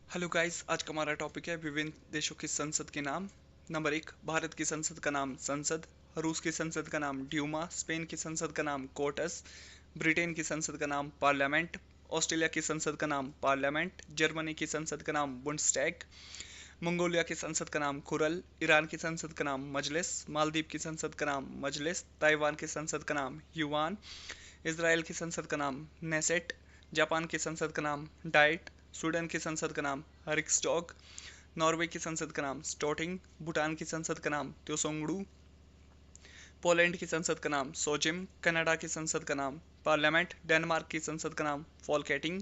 Hello guys, आज का हमारा टॉपिक है विभिन्न देशों की संसद के नाम। नंबर 1, भारत की संसद का नाम संसद। रूस की संसद का नाम ड्यूमा। स्पेन की संसद का नाम कोर्टस। ब्रिटेन की संसद का नाम पार्लियामेंट। ऑस्ट्रेलिया की संसद का नाम पार्लियामेंट। जर्मनी की संसद का नाम बुंडस्टैग। मंगोलिया की संसद का नाम खुरल। ईरान की संसद का नाम मजलिस। मालदीव की संसद का नाम मजलिस। ताइवान की संसद का नाम युवान। इसराइल की संसद का नाम नेसेट। जापान की संसद का नाम डाइट। स्वीडन की संसद का नाम रिक्सडॉग। नॉर्वे की संसद का नाम स्टोटिंग। भूटान की संसद का नाम त्योसोंगडू। पोलैंड की संसद का नाम सोजिम। कनाडा की संसद का नाम पार्लियामेंट। डेनमार्क की संसद का नाम फॉलकेटिंग।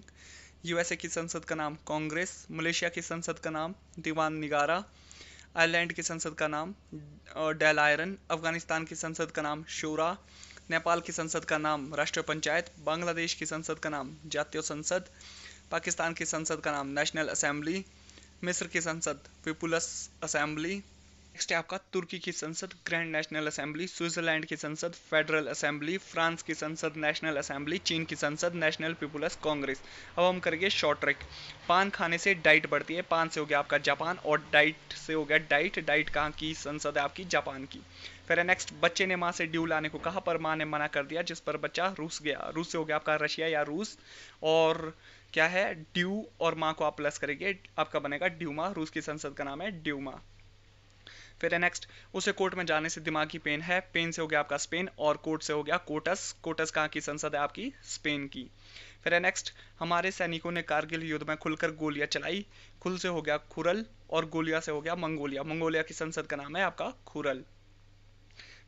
यूएसए की संसद का नाम कांग्रेस। मलेशिया की संसद का नाम दीवान निगारा। आयरलैंड की संसद का नाम डेल आयरन। अफगानिस्तान की संसद का नाम शूरा। नेपाल की संसद का नाम राष्ट्रीय पंचायत। बांग्लादेश की संसद का नाम जातीय संसद। पाकिस्तान की संसद का नाम नेशनल असेंबली। मिस्र की संसद पीपुल्स असेंबली। नेक्स्ट है आपका तुर्की की संसद ग्रैंड नेशनल असेंबली। स्विट्जरलैंड की संसद फेडरल असेंबली। फ्रांस की संसद नेशनल असेंबली। चीन की संसद नेशनल पीपुल्स कांग्रेस। अब हम करेंगे शॉर्ट ट्रिक। पान खाने से डाइट बढ़ती है। पान से हो गया आपका जापान, और डाइट से हो गया डाइट। डाइट कहाँ की संसद है आपकी? जापान की। फिर नेक्स्ट, बच्चे ने माँ से ड्यू लाने को कहा पर माँ ने मना कर दिया, जिस पर बच्चा रूस गया। रूस से हो गया आपका रशिया या रूस। और क्या है? ड्यू और माँ को आप प्लस करेंगे, आपका बनेगा ड्यूमा। रूस की संसद का नाम है ड्यूमा। फिर है नेक्स्ट, उसे कोर्ट में जाने से दिमागी पेन है। पेन से हो गया आपका स्पेन, और कोर्ट से हो गया कोटस। कोटस कहाँ की संसद है आपकी? स्पेन की। फिर है नेक्स्ट, हमारे सैनिकों ने कारगिल युद्ध में खुलकर गोलियां चलाई। खुल से हो गया खुरल, और गोलिया से हो गया मंगोलिया। मंगोलिया की संसद का नाम है आपका खुरल।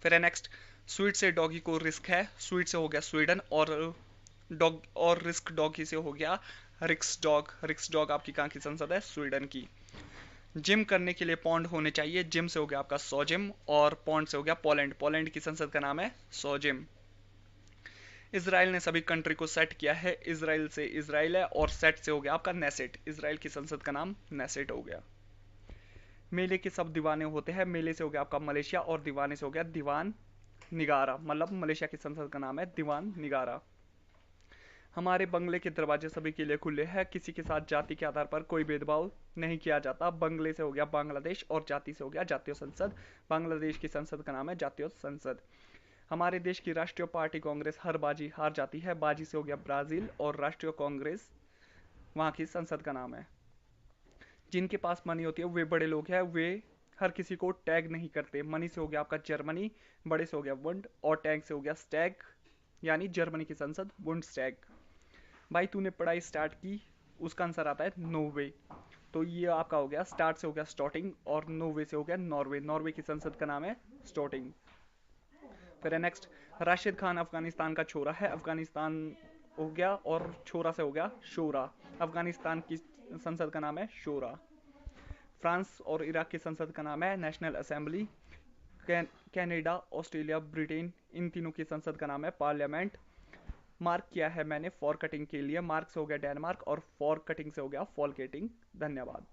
फिर है नेक्स्ट, स्वीट से डॉगी को रिस्क है। स्वीट से हो गया स्वीडन, और डॉग और रिस्क डॉगी से हो गया रिक्स डॉग। रिक्स डॉग आपकी कहाँ की संसद है? स्वीडन की। जिम करने के लिए पौंड होने चाहिए। जिम से हो गया आपका सोजिम, और पौंड से हो गया पोलैंड। पोलैंड की संसद का नाम है सोजिम। इसराइल ने सभी कंट्री को सेट किया है। इसराइल से इसराइल है, और सेट से हो गया आपका नेसेट। इसराइल की संसद का नाम नेसेट हो गया। मेले के सब दीवाने होते हैं। मेले से हो गया आपका मलेशिया, और दीवाने से हो गया दीवान निगारा। मतलब मलेशिया की संसद का नाम है दीवान निगारा। हमारे बंगले के दरवाजे सभी के लिए खुले हैं। किसी के साथ जाति के आधार पर कोई भेदभाव नहीं किया जाता। बंगले से हो गया बांग्लादेश, और जाति से हो गया जातीय संसद। बांग्लादेश की संसद का नाम है जातीय संसद। हमारे देश की राष्ट्रीय पार्टी कांग्रेस हर बाजी हार जाती है। बाजी से हो गया ब्राजील, और राष्ट्रीय कांग्रेस वहाँ की संसद का नाम है। जिनके पास मनी होती है वे बड़े लोग हैं। वे हर किसी को टैग नहीं करते। मनी से हो गया आपका जर्मनी। बड़े से हो गया वुंड, और टैग से हो गया स्टैग, यानी जर्मनी की संसद वुंड स्टैग। भाई तूने पढ़ाई स्टार्ट की, उसका आंसर आता है नोवे। तो ये आपका हो गया, स्टार्ट से हो गया स्टॉटिंग, और नोवे से हो गया नॉर्वे। नॉर्वे की संसद का नाम है स्टॉटिंग। फिर है नेक्स्ट, राशिद खान अफगानिस्तान का छोरा है। अफगानिस्तान हो गया, और छोरा से हो गया शोरा। अफगानिस्तान की संसद का नाम है शोरा। फ्रांस और इराक की संसद का नाम है national assembly. Canada, Australia, Britain, इन तीनों की संसद का नाम है पार्लियामेंट। मार्क किया है मैंने फॉर कटिंग के लिए। मार्क से हो गया डेनमार्क, और फॉर कटिंग से हो गया फॉल कटिंग। धन्यवाद।